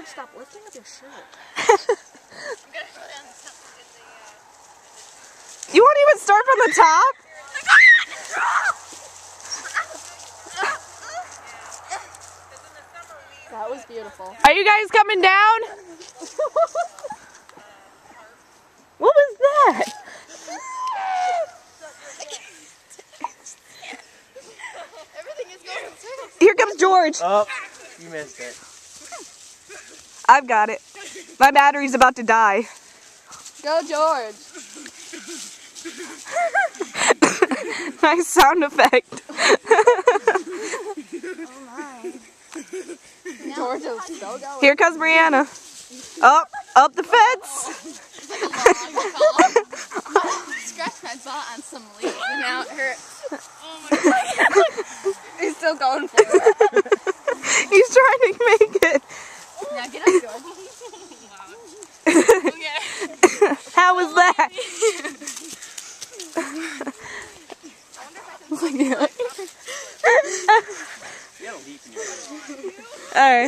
George, stop lifting up your shirt. You won't even start from the top? That was beautiful. Are you guys coming down? What was that? Everything is going in circles. Here comes George. Oh, you missed it. I've got it. My battery's about to die. Go, George. Nice sound effect. Oh my. George is still going. Here comes Brianna. Up the fence. Scratched my butt on some leaves and now it hurts. Oh my god. He's still going for it. He's trying to make it. Now get up, George. Okay. How was that? You got a leaf in your head. All right.